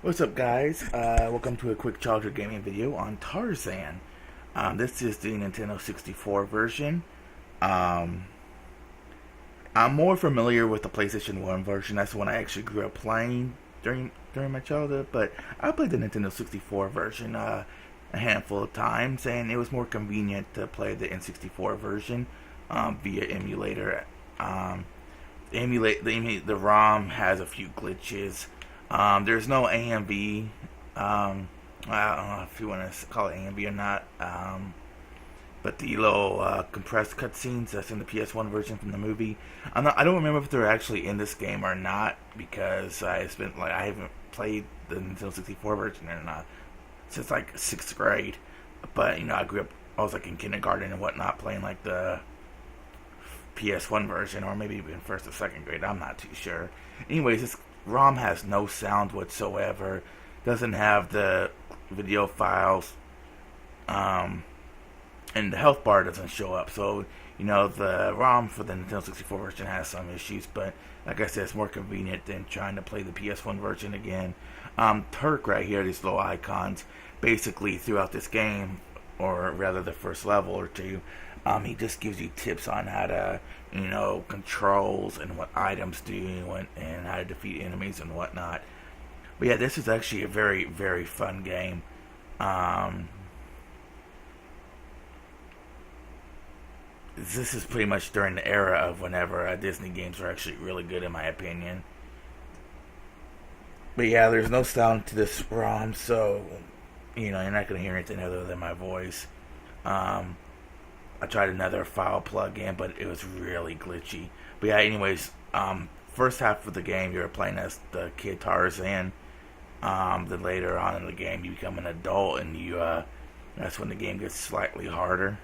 What's up, guys? Welcome to a quick childhood gaming video on Tarzan. This is the Nintendo 64 version. Um, I'm more familiar with the PlayStation 1 version. That's the one I actually grew up playing during my childhood. But I played the Nintendo 64 version a handful of times, and it was more convenient to play the N64 version via emulator. Um, the ROM has a few glitches. There's no AMV. I don't know if you want to call it AMV or not. But the little compressed cutscenes that's in the PS1 version from the movie, I don't remember if they're actually in this game or not because I haven't played the Nintendo 64 version or not since like sixth grade. But I was like in kindergarten and whatnot playing like the PS1 version, or maybe even first or second grade. I'm not too sure. Anyways, this ROM has no sound whatsoever. Doesn't have the video files, and the health bar doesn't show up. So the ROM for the Nintendo 64 version has some issues, but like I said, it's more convenient than trying to play the PS1 version again. Turk right here, these little icons, basically throughout this game, or rather the first level or two, he just gives you tips on how to, controls and what items do and how to defeat enemies and whatnot. But yeah, this is actually a very, very fun game. Um, this is pretty much during the era of whenever Disney games were actually really good, in my opinion. But yeah, there's no sound to this ROM, so you're not going to hear anything other than my voice. Um, I tried another file plug-in, but it was really glitchy. But yeah, anyways, first half of the game, you're playing as the kid Tarzan. Then later on in the game, you become an adult, and that's when the game gets slightly harder.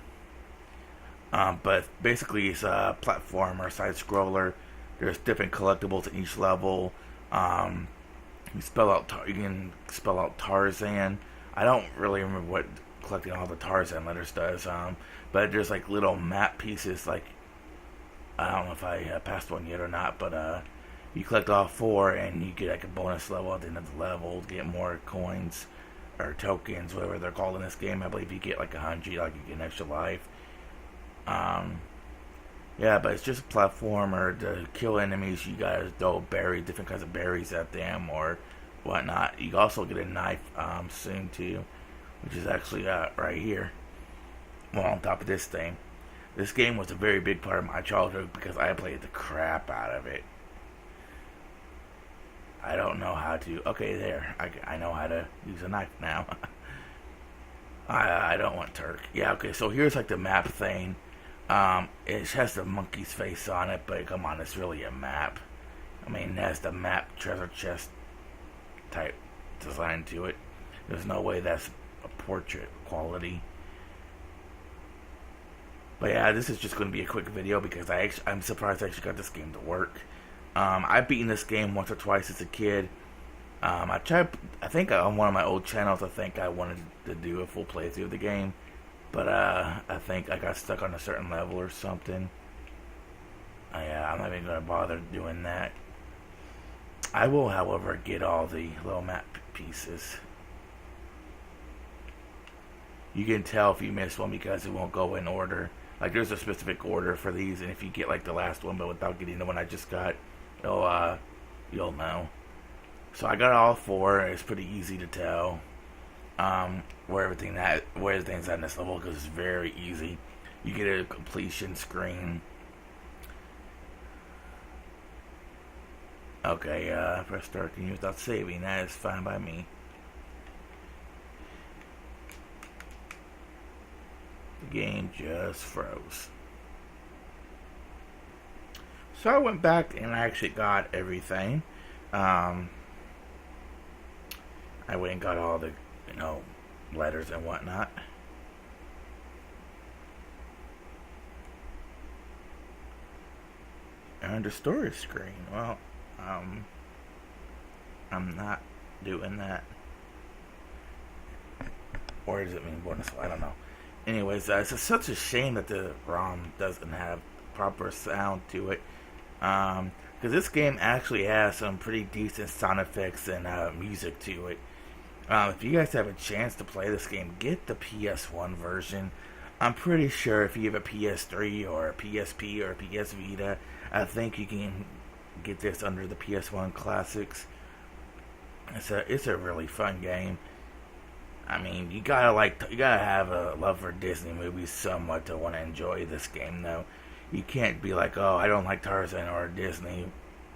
But basically, it's a platformer, side scroller. There's different collectibles in each level. Um, you can spell out Tarzan. I don't really remember what collecting all the Tarzan letters does. But there's like little map pieces. Like I don't know if I passed one yet or not, but you collect all four, and you get like a bonus level at the end of the level to get more coins or tokens, whatever they're called in this game. I believe you get like 100, like you get an extra life. Um, yeah, but it's just a platformer. To kill enemies, you gotta throw different kinds of berries at them or whatnot. You also get a knife soon too, which is actually right here. Well, on top of this thing. This game was a very big part of my childhood because I played the crap out of it. I don't know how to. Okay, there. I know how to use a knife now. I don't want Turk. Yeah, okay, so here's like the map thing. It has the monkey's face on it, but come on, it's really a map. I mean, it has the map treasure chest type design to it. There's no way that's a portrait quality. But yeah, this is just going to be a quick video because I'm surprised I actually got this game to work. I've beaten this game once or twice as a kid. I think on one of my old channels, I think I wanted to do a full playthrough of the game. But I think I got stuck on a certain level or something. Yeah, I'm not even going to bother doing that. I will, however, get all the little map pieces. You can tell if you miss one because it won't go in order. Like there's a specific order for these, and if you get like the last one, but without getting the one I just got, you'll know. So I got all four. It's pretty easy to tell where everything's at in this level because it's very easy. You get a completion screen. Okay, press start to use without saving. That is fine by me. The game just froze. So I went back and I actually got everything. I went and got all the, letters and whatnot. And the storage screen. Well, I'm not doing that. Or does it mean bonus? I don't know. Anyways, it's such a shame that the ROM doesn't have proper sound to it. because this game actually has some pretty decent sound effects and music to it. If you guys have a chance to play this game, get the PS1 version. I'm pretty sure if you have a PS3 or a PSP or a PS Vita, I think you can get this under the PS1 classics. It's a really fun game. I mean, you gotta have a love for Disney movies somewhat to want to enjoy this game, though. You can't be like, oh, I don't like Tarzan or Disney,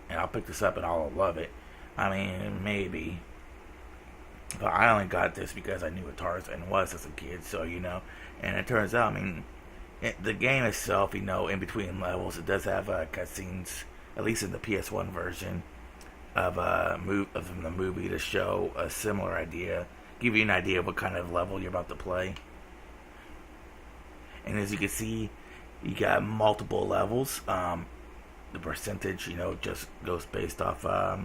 and I'll pick this up and I'll love it. I mean, maybe, but I only got this because I knew what Tarzan was as a kid, so And it turns out, I mean, the game itself, in between levels, it does have cutscenes, at least in the PS1 version of the movie, to show a similar idea, give you an idea of what kind of level you're about to play. And as you can see, you got multiple levels. The percentage, just goes based off of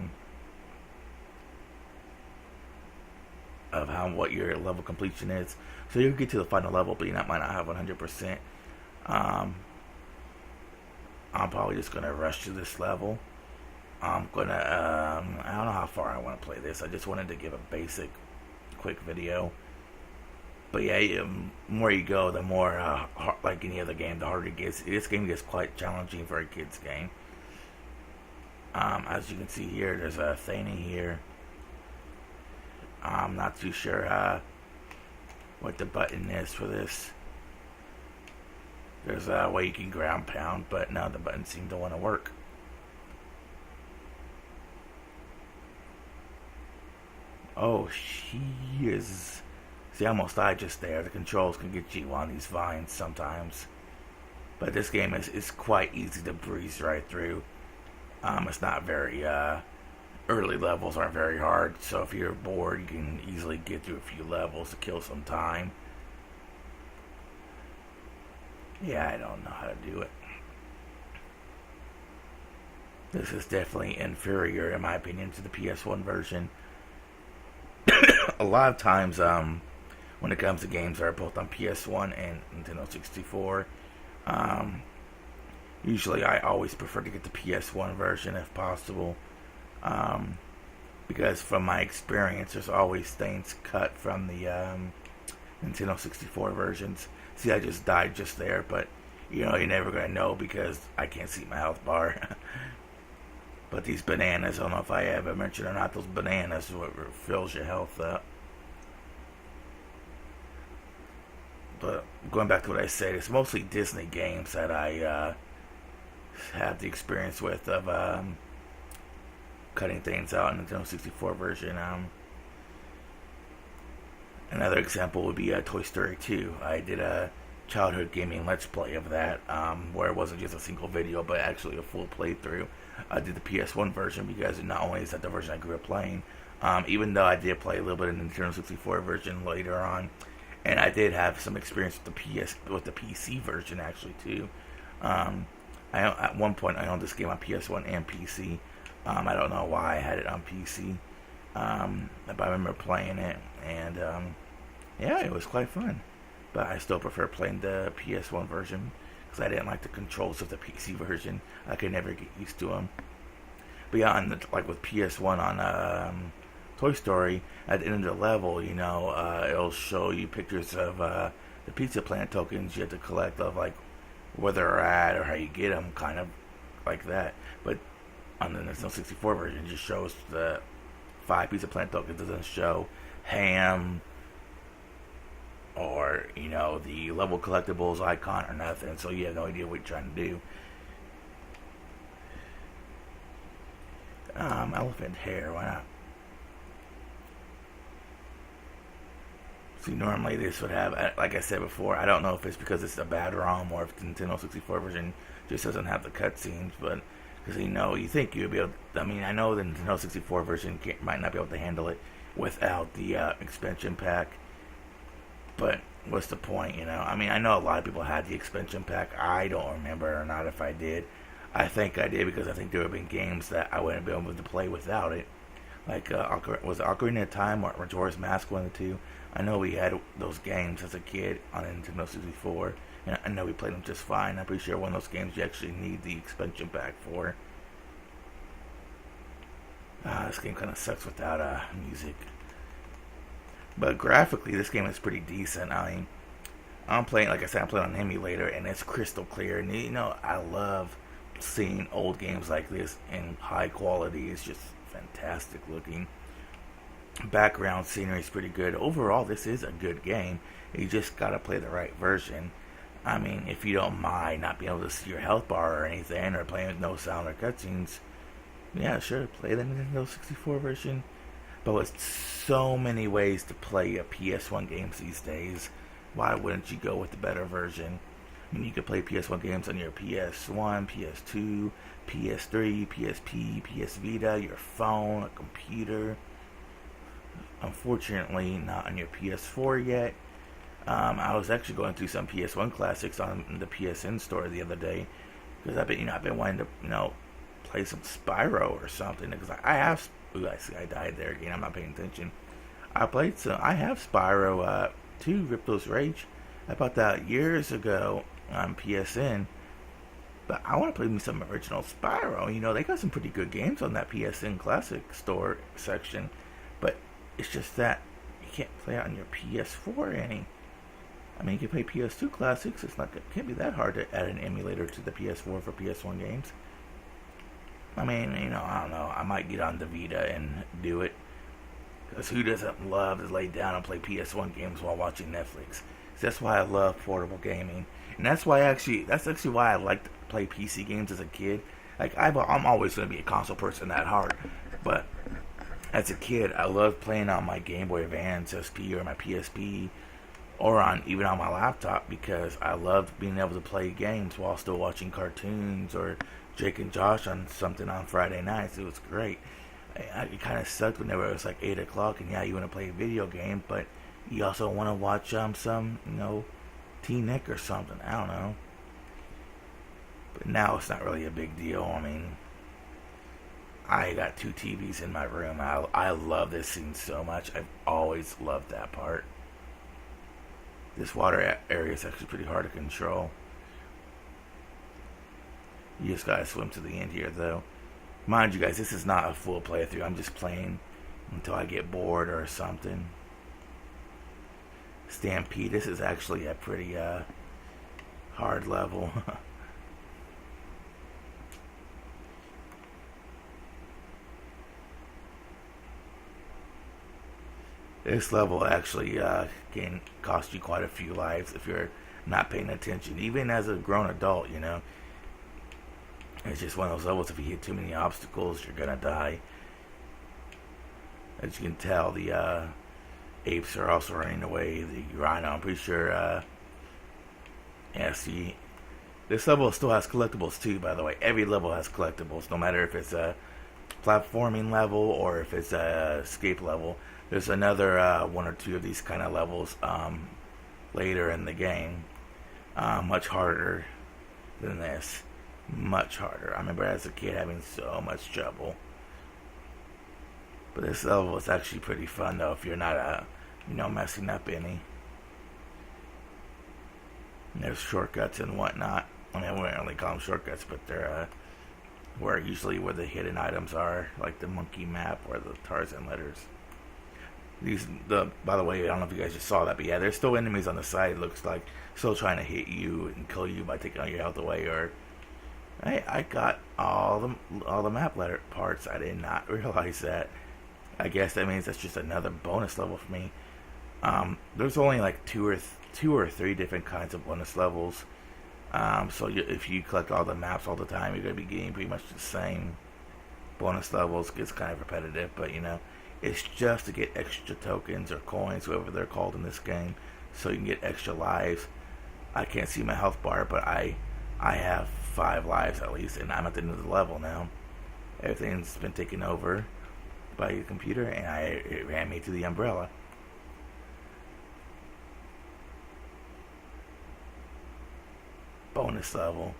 what your level completion is. So you'll get to the final level, but you might not have 100%. I'm probably just gonna rush to this level. I'm gonna. I don't know how far I want to play this. I just wanted to give a basic, quick video. But yeah, the more you go, the more, like any other game, the harder it gets. This game gets quite challenging for a kid's game. As you can see here, there's a Thany here. I'm not too sure what the button is for this. There's a way you can ground pound, but no, the buttons seem to want to work. Oh, she is. See, I almost died just there. The controls can get you on these vines sometimes. But this game is quite easy to breeze right through. It's not very, early levels aren't very hard. So if you're bored, you can easily get through a few levels to kill some time. Yeah, I don't know how to do it. This is definitely inferior, in my opinion, to the PS1 version. A lot of times, when it comes to games that are both on PS1 and Nintendo 64, usually I always prefer to get the PS1 version if possible, because from my experience, there's always things cut from the Nintendo 64 versions. See, I just died just there, but you're never gonna know because I can't see my health bar. But these bananas, I don't know if I ever mentioned or not, those bananas are what fills your health up. But going back to what I said, it's mostly Disney games that I have the experience with of cutting things out in the Nintendo 64 version. Another example would be Toy Story 2. I did a childhood gaming let's play of that, where it wasn't just a single video, but actually a full playthrough. I did the PS1 version because not only is that the version I grew up playing, even though I did play a little bit of the Nintendo 64 version later on, and I did have some experience with the PC version actually too. At one point I owned this game on PS1 and PC. I don't know why I had it on PC, but I remember playing it, and yeah, it was quite fun. But I still prefer playing the PS1 version because I didn't like the controls of the PC version. I could never get used to them. But yeah, like with PS1 on Toy Story, at the end of the level, it'll show you pictures of the Pizza Planet tokens you have to collect, of like where they're at or how you get them, kind of like that. But on the Nintendo 64 version, it just shows the 5 Pizza Planet tokens. It doesn't show ham or the level collectibles icon or nothing, so you have no idea what you're trying to do. Elephant hair, why not? See, normally this would have, like I said before, I don't know if it's because it's a bad ROM or if the Nintendo 64 version just doesn't have the cutscenes, but because you think you'd be able to, I know the Nintendo 64 version might not be able to handle it without the expansion pack, but what's the point, I know a lot of people had the expansion pack. I don't remember or not if I did. I think I did because I think there have been games that I wouldn't be able to play without it. Like, was it Ocarina of Time or Majora's Mask, one of the two? I know we had those games as a kid on Nintendo 64, and I know we played them just fine. I'm pretty sure one of those games you actually need the expansion pack for. This game kind of sucks without music. But graphically, this game is pretty decent. I mean, I'm playing, like I said, I'm playing on an emulator, and it's crystal clear. And you know, I love seeing old games like this in high quality. It's just fantastic looking. Background scenery is pretty good. Overall, this is a good game. You just gotta play the right version. I mean, if you don't mind not being able to see your health bar or anything, or playing with no sound or cutscenes, yeah, sure, play the Nintendo 64 version. But with so many ways to play a PS1 games these days, why wouldn't you go with the better version? I mean, you could play PS1 games on your PS1, PS2, PS3, PSP, PS Vita, your phone, a computer. Unfortunately, not on your PS4 yet. I was actually going through some PS1 classics on the PSN store the other day because I've been wanting to, play some Spyro or something because I have. Ooh, I see, I died there again. I'm not paying attention. I have Spyro 2, Ripto's Rage. I bought that years ago on PSN. But I want to play me some original Spyro. They got some pretty good games on that PSN Classic store section. But it's just that you can't play it on your PS4 any. I mean, you can play PS2 classics. It can't be that hard to add an emulator to the PS4 for PS1 games. I mean, I don't know. I might get on the Vita and do it. Because who doesn't love to lay down and play PS1 games while watching Netflix? That's why I love portable gaming. And that's actually why I liked to play PC games as a kid. Like, I'm always going to be a console person at heart. But as a kid, I loved playing on my Game Boy Advance SP or my PSP or even on my laptop because I loved being able to play games while still watching cartoons or Jake and Josh on something on Friday nights. It was great. It kind of sucked whenever it was like 8 o'clock and you want to play a video game, but you also want to watch some, T-Nick or something. I don't know. But now it's not really a big deal. I mean, I got 2 TVs in my room. I love this scene so much. I've always loved that part. This water area is actually pretty hard to control. You just gotta swim to the end here, though. Mind you guys, this is not a full playthrough. I'm just playing until I get bored or something. Stampede, this is actually a pretty hard level. This level actually can cost you quite a few lives if you're not paying attention. Even as a grown adult, It's just one of those levels, if you hit too many obstacles, you're gonna die. As you can tell, the apes are also running away. The rhino, I'm pretty sure, see, this level still has collectibles too, by the way. Every level has collectibles, no matter if it's a platforming level or if it's a escape level. There's another 1 or 2 of these kind of levels later in the game. Much harder than this. Much harder. I remember as a kid having so much trouble. But this level is actually pretty fun though if you're not messing up any. And there's shortcuts and whatnot. I mean, I wouldn't really call them shortcuts, but they're where the hidden items are, like the monkey map or the Tarzan letters. By the way, I don't know if you guys just saw that, but yeah, there's still enemies on the side. It looks like still trying to hit you and kill you by taking all your health away. Or I got all the map letter parts. I did not realize that. I guess that means that's just another bonus level for me. There's only like two or three different kinds of bonus levels. So if you collect all the maps all the time, you're gonna be getting pretty much the same bonus levels. Gets kind of repetitive, but it's just to get extra tokens or coins, whatever they're called in this game, so you can get extra lives. I can't see my health bar, but I have 5 lives at least, and I'm at the end of the level now. Everything's been taken over by the computer, and it ran me to the umbrella. Bonus level.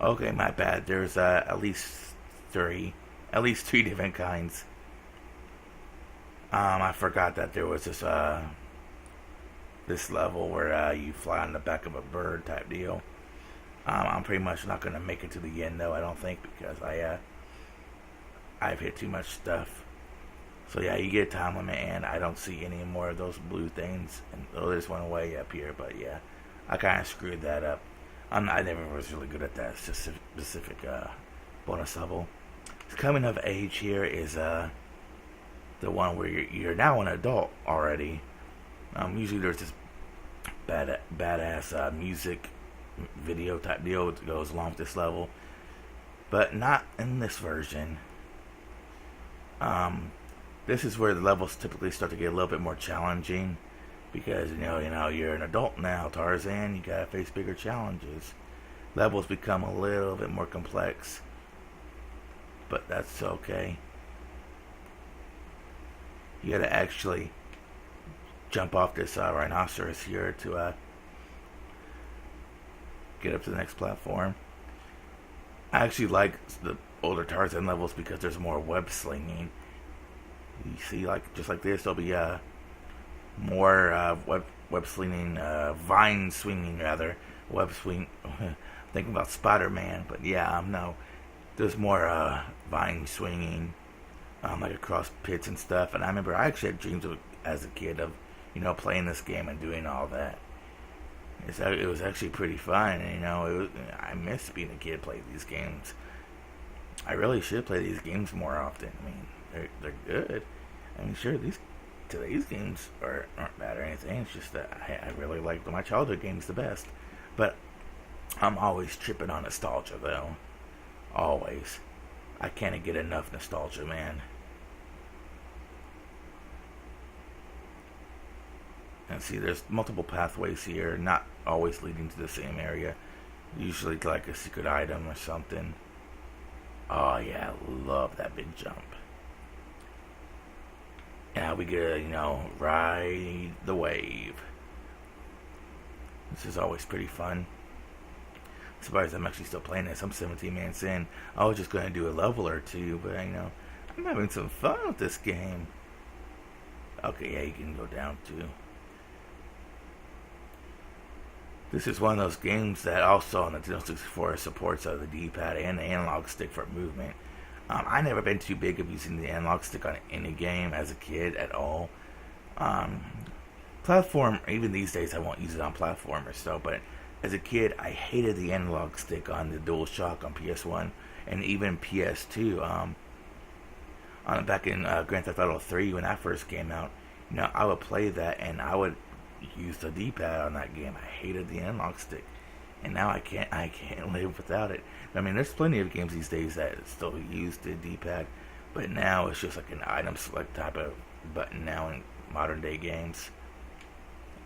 Okay, my bad. There's at least three different kinds. I forgot that there was this level where you fly on the back of a bird type deal. I'm pretty much not gonna make it to the end though. I don't think because I've hit too much stuff. So yeah, you get a time limit, and I don't see any more of those blue things. And they just went away up here. But yeah, I kind of screwed that up. I never was really good at that specific bonus level. Coming of age here is the one where you're now an adult already. Usually there's this badass music video type deal that goes along with this level, but not in this version. This is where the levels typically start to get a little bit more challenging because you're an adult now, Tarzan. You gotta face bigger challenges. Levels become a little bit more complex, but that's okay. You gotta actually jump off this rhinoceros here to get up to the next platform. I actually like the older Tarzan levels because there's more web slinging. You see, like just like this, there'll be more web slinging, vine swinging rather, web swing. Thinking about Spider-Man, but yeah, no, there's more vine swinging, like across pits and stuff. And I remember I actually had dreams as a kid of, playing this game and doing all that. It was actually pretty fun, and I miss being a kid playing these games. I really should play these games more often. I mean, they're good. I mean, sure, today's games aren't bad or anything. It's just that I really like my childhood games the best. But I'm always tripping on nostalgia, though. Always. I can't get enough nostalgia, man. And see, there's multiple pathways here, not always leading to the same area. Usually like a secret item or something. Oh yeah, I love that big jump. Now we get to, ride the wave. This is always pretty fun. I'm surprised I'm actually still playing this. I'm 17 minutes in. I was just going to do a level or two, but I'm having some fun with this game. Okay, yeah, you can go down too. This is one of those games that also on the N64 supports the D-pad and the analog stick for movement. I never been too big of using the analog stick on any game as a kid at all. Platform, even these days I won't use it on platformers, so, but as a kid I hated the analog stick on the DualShock on PS1 and even PS2. Back in Grand Theft Auto 3 when that first came out, I would play that and I would use the D-pad on that game. I hated the analog stick, and now I can't live without it. I mean, there's plenty of games these days that still use the D-pad, but now it's just like an item select type of button now in modern day games.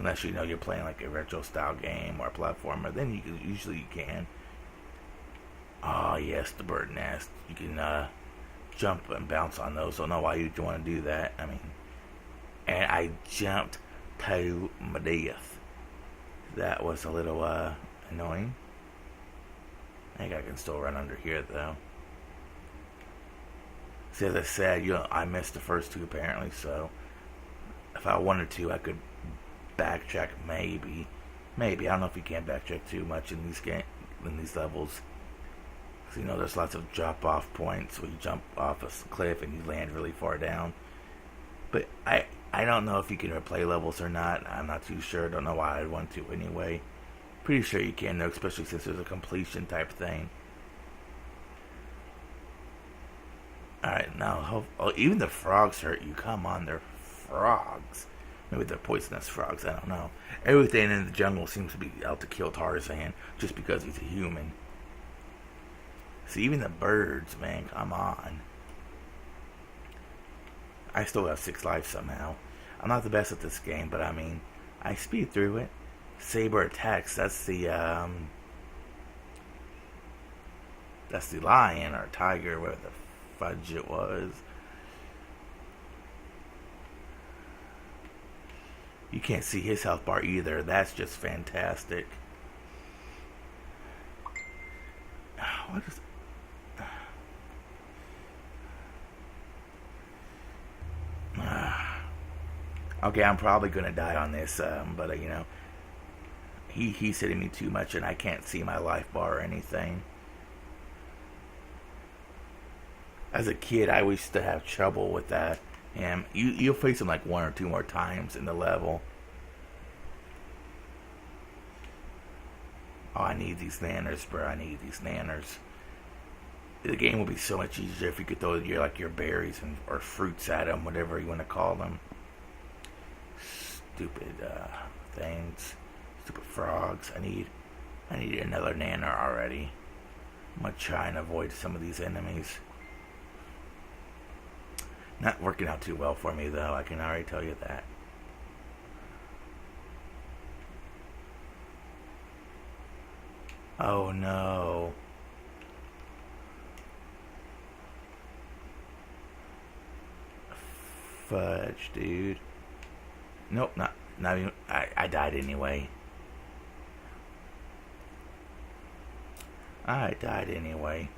Unless you're playing like a retro style game or a platformer, then you can. Oh yes, the bird nest. You can jump and bounce on those. Don't know why you'd want to do that. I mean, and I jumped to my death. That was a little annoying. I think I can still run under here though. See, as I said, I missed the first two apparently, so if I wanted to, I could backtrack maybe. I don't know if you can backtrack too much in these levels. So, there's lots of drop-off points where you jump off a cliff and you land really far down. But I don't know if you can replay levels or not. I'm not too sure. Don't know why I'd want to anyway. Pretty sure you can though, especially since there's a completion type thing. Alright, now, even the frogs hurt you. Come on, they're frogs. Maybe they're poisonous frogs, I don't know. Everything in the jungle seems to be out to kill Tarzan just because he's a human. See, even the birds, man, come on. I still have 6 lives somehow. I'm not the best at this game, but I speed through it. Saber attacks, that's the lion or tiger, whatever the fudge it was. You can't see his health bar either. That's just fantastic. What is... Okay, I'm probably gonna die on this, but he's hitting me too much, and I can't see my life bar or anything. As a kid, I used to have trouble with that. And you'll face him like one or two more times in the level. Oh, I need these nanners, bro. I need these nanners. The game would be so much easier if you could throw your berries or fruits at them, whatever you want to call them. Stupid things, stupid frogs. I need another nanner already. I'm gonna try and avoid some of these enemies. Not working out too well for me though. I can already tell you that. Oh no. Fudge, dude. Nope, not even. I died anyway. I died anyway.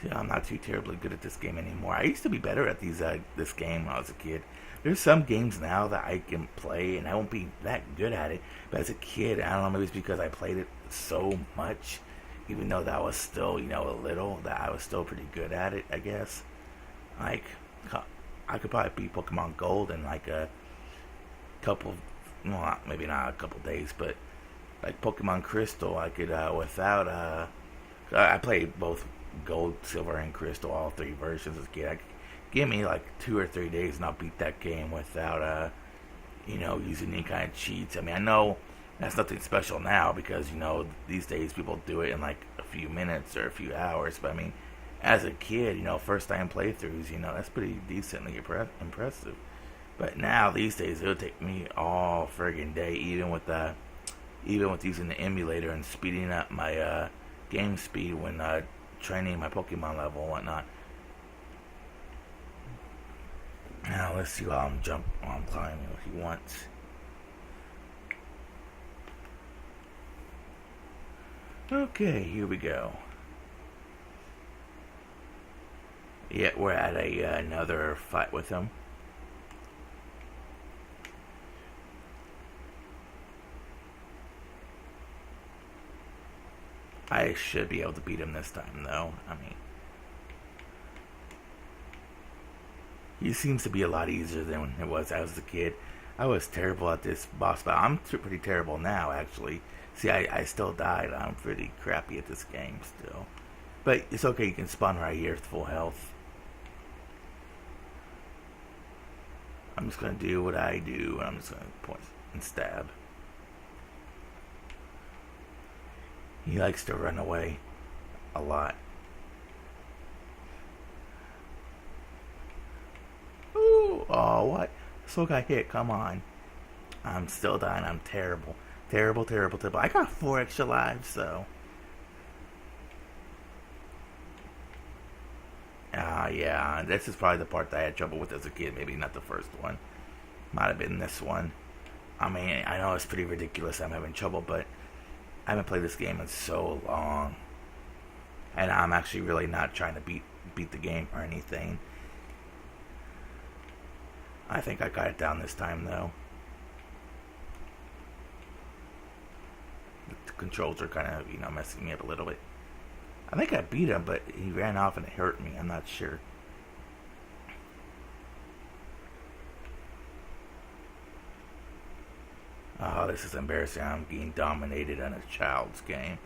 See, I'm not too terribly good at this game anymore. I used to be better at this game when I was a kid. There's some games now that I can play and I won't be that good at it. But as a kid, I don't know, maybe it's because I played it so much, even though that was still, a little, that I was still pretty good at it, I guess. Like, I could probably beat Pokemon Gold in like a couple, well, maybe not a couple days, but like Pokemon Crystal, I could, without, I played both Gold, Silver, and Crystal, all three versions as a kid. Give me like 2 or 3 days and I'll beat that game without, using any kind of cheats. I mean, I know that's nothing special now because, these days people do it in like a few minutes or a few hours. But I mean, as a kid, first time playthroughs, that's pretty decently impressive. But now, these days, it'll take me all friggin' day, even with using the emulator and speeding up my game speed when training my Pokemon level and whatnot. Now let's see while I'm climbing what he wants. Okay, here we go. Yeah, we're at another fight with him. I should be able to beat him this time, though. I mean, he seems to be a lot easier than it was as a kid. I was terrible at this boss battle. I'm pretty terrible now, actually. See, I still died. I'm pretty crappy at this game still. But it's okay. You can spawn right here with full health. I'm just going to do what I do. I'm just going to point and stab. He likes to run away a lot. Ooh, oh, what? So got hit, come on. I'm still dying, I'm terrible. Terrible. I got 4 extra lives, so. Yeah, this is probably the part that I had trouble with as a kid. Maybe not the first one. Might have been this one. I mean, I know it's pretty ridiculous I'm having trouble, but I haven't played this game in so long. And I'm actually really not trying to beat the game or anything. I think I got it down this time, though. The controls are kind of, messing me up a little bit. I think I beat him, but he ran off and it hurt me. I'm not sure. Oh, this is embarrassing. I'm being dominated on a child's game.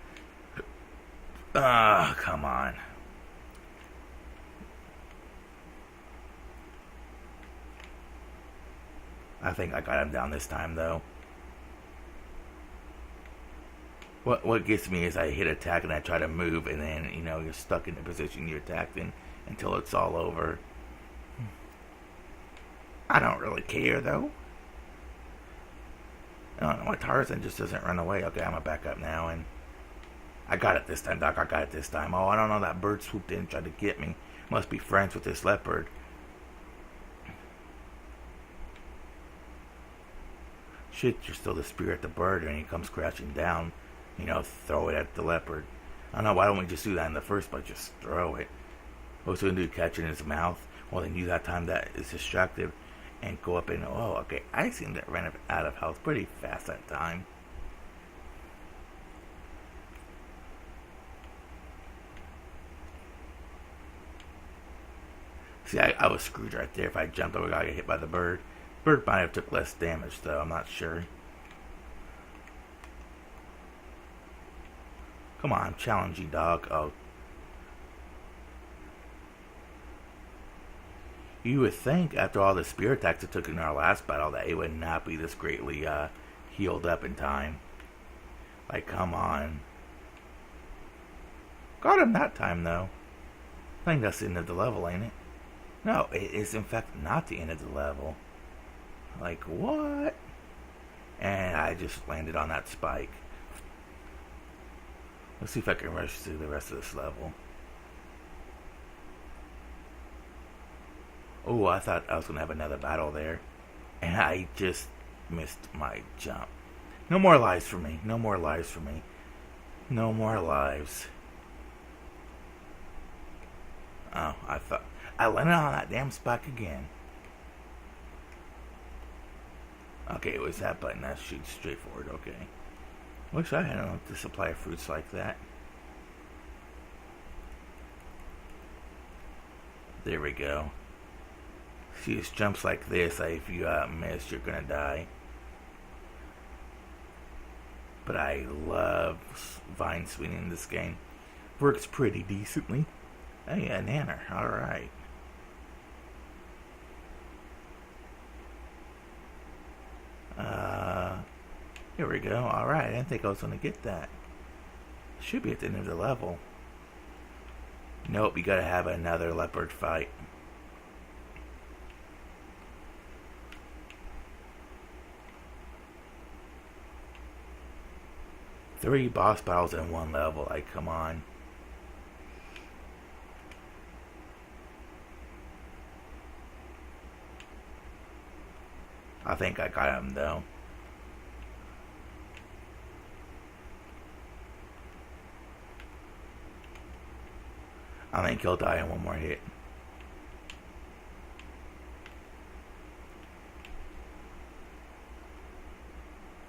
Ah, come on. I think I got him down this time, though. What gets me is I hit attack and I try to move, and then, you're stuck in the position you attacked in until it's all over. I don't really care, though. I don't know why Tarzan just doesn't run away. Okay, I'm gonna back up now, and I got it this time, Doc. I got it this time. Oh, I don't know. That bird swooped in and tried to get me. Must be friends with this leopard. Shit, you're still the spirit the bird, and he comes crashing down. Throw it at the leopard. I don't know, why don't we just do that in the first place? Just throw it. What's we gonna do, catch it in his mouth? Well, then use that time that is distracted and go up and, oh, okay, I seem to run out of health pretty fast that time. See, I was screwed right there. If I jumped over, I got hit by the bird. Bird might have took less damage, though. I'm not sure. Come on, challenge you, dog. Oh. You would think, after all the spear attacks it took in our last battle, that it would not be this greatly healed up in time. Like, come on. Got him that time, though. I think that's the end of the level, ain't it? No, it is in fact not the end of the level. Like, what? And I just landed on that spike. Let's see if I can rush through the rest of this level. Oh, I thought I was going to have another battle there. And I just missed my jump. No more lives for me. No more lives for me. No more lives. Oh, I thought... I landed on that damn spike again. Okay, it was that button. That shoots straight forward. Okay. Wish I had enough to supply fruits like that. There we go. See, it's jumps like this. If you miss, you're gonna die. But I love vine swinging in this game. Works pretty decently. Hey, a nanner. Alright. Here we go. Alright, I didn't think I was going to get that. Should be at the end of the level. Nope, you gotta have another leopard fight. Three boss battles in one level. Like, come on. I think I got him, though. I think he'll die in one more hit.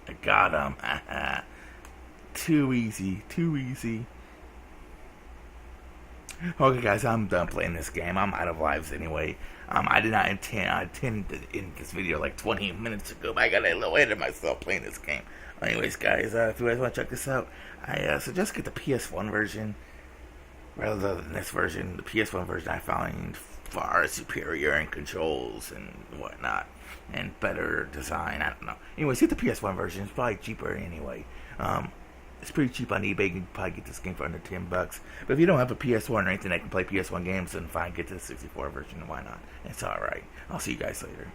I got him. Too easy. Too easy. Okay, guys, I'm done playing this game. I'm out of lives anyway. I did not intend. I intended to end this video like 20 minutes ago, but I got a little ahead of myself playing this game. Anyways, guys, if you guys want to check this out, I suggest get the PS1 version rather than this version. The PS1 version I find far superior in controls and whatnot, and better design. I don't know. Anyways, get the PS1 version. It's probably cheaper anyway. It's pretty cheap on eBay. You can probably get this game for under $10. But if you don't have a PS1 or anything that can play PS1 games, then fine, get the 64 version. Why not? It's alright. I'll see you guys later.